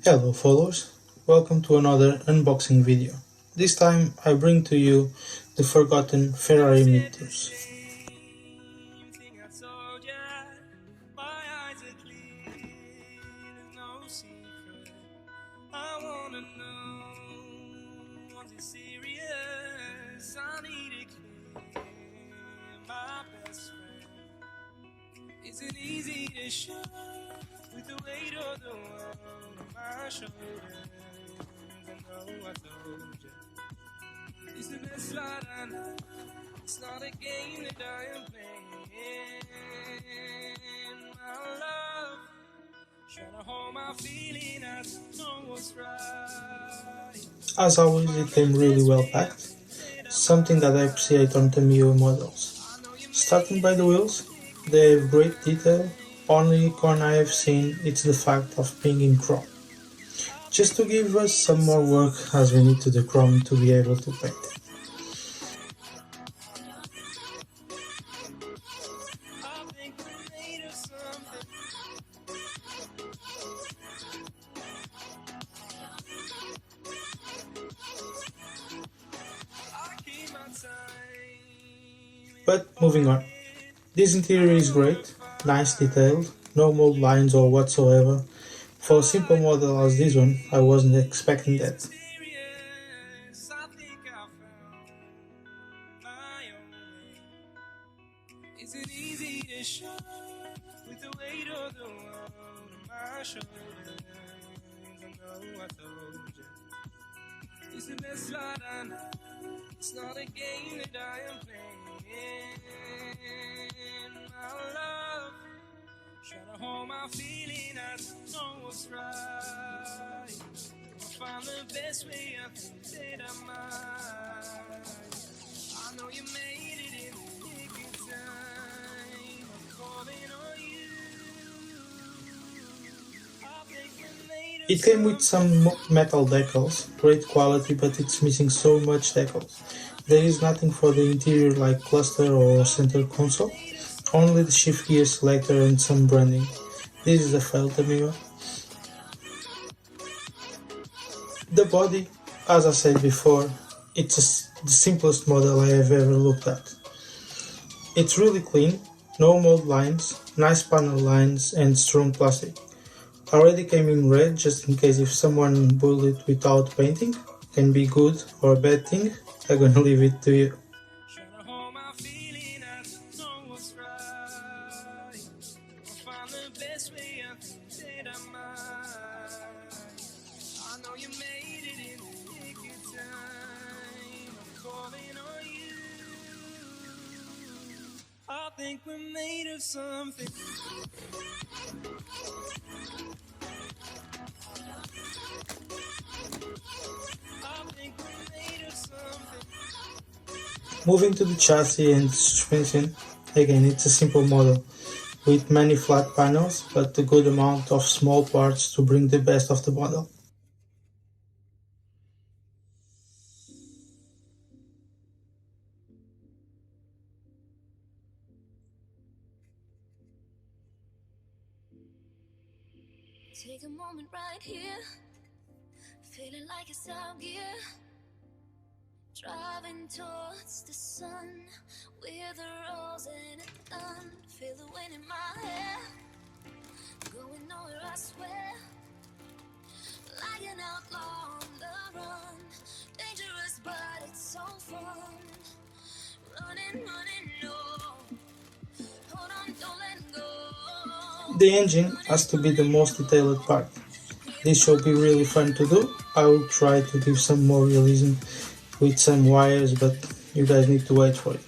Hello followers, welcome to another unboxing video. This time I bring to you the forgotten Ferrari Mythos. Is it easy to show with the weight of the world on my shoulders? I know I told you it's the best light I know. It's not a game that I am playing. My love, trying to hold my feeling, I don't know what's right. As always, it came really well packed, something that I appreciate on Tamiya models. Starting by the wheels, they have great detail. Only con I have seen is the fact of being in chrome. Just to give us some more work as we need to the chrome to be able to paint it. But moving on, this interior is great, nice detailed, no mold lines or whatsoever. For a simple model as this one, I wasn't expecting that. Is it easy to show with the weight of the world on my shoulders? I know I told you it's the best light I know. It's not a game that I am playing. My love, trying to hold my feeling, I don't know what's right. I'll find the best way, I think that I might. I know you made it in the nick of time. I'm calling on you. I think we made It came with some metal decals, great quality, but it's missing so much decals. There is nothing for the interior like cluster or center console, only the shift gear selector and some branding. This is a fail to me. The body, as I said before, it's the simplest model I have ever looked at. It's really clean, no mold lines, nice panel lines and strong plastic. Already came in red just in case if someone build it without painting. Can be good or a bad thing, I'm gonna leave it to you. trying to hold my feeling, I don't know what's right. I'll find the best way, I think that I might. I know you made it in the nick of time. I'm calling on you. I think we're made of something. I think we're made of something. Moving to the chassis and suspension, again it's a simple model with many flat panels but a good amount of small parts to bring the best of the model. Take a moment right here, feeling like it's out gear. Driving towards the sun with a rose and a gun. Feel the wind in my hair, going nowhere I swear. Like an outlaw on the run, dangerous but it's so fun. Running, no, hold on, don't let go. The engine has to be the most detailed part. This should be really fun to do. I will try to give some more realism with some wires, but you guys need to wait for it.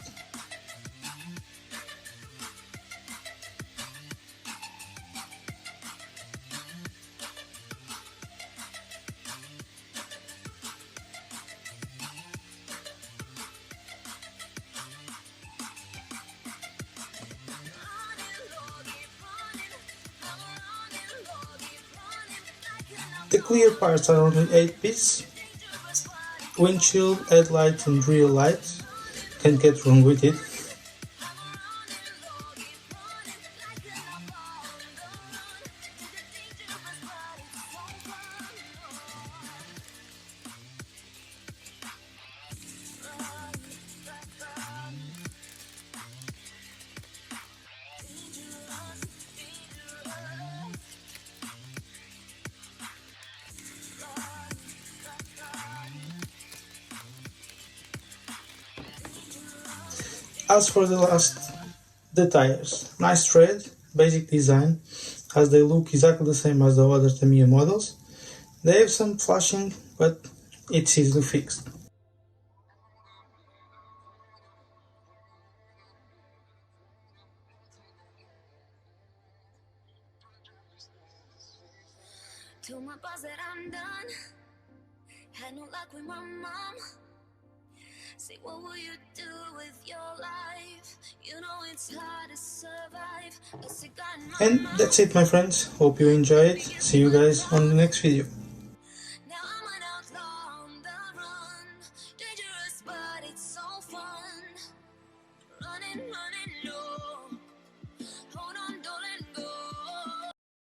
The clear parts are only 8 pieces. Windshield, headlights and rear lights. Can't get wrong with it. As for the last, the tires. Nice tread, basic design, as they look exactly the same as the other Tamiya models. They have some flashing, but it's easily fixed. Told my boss that I'm done. Had no luck with my mom. Say, what will you do with your life? You know it's hard to survive. A cigar in my And mouth. that's it, my friends. Hope you enjoyed. See you guys on the next video. Now I'm an outlaw on the run. Dangerous, but it's so fun. Running, running.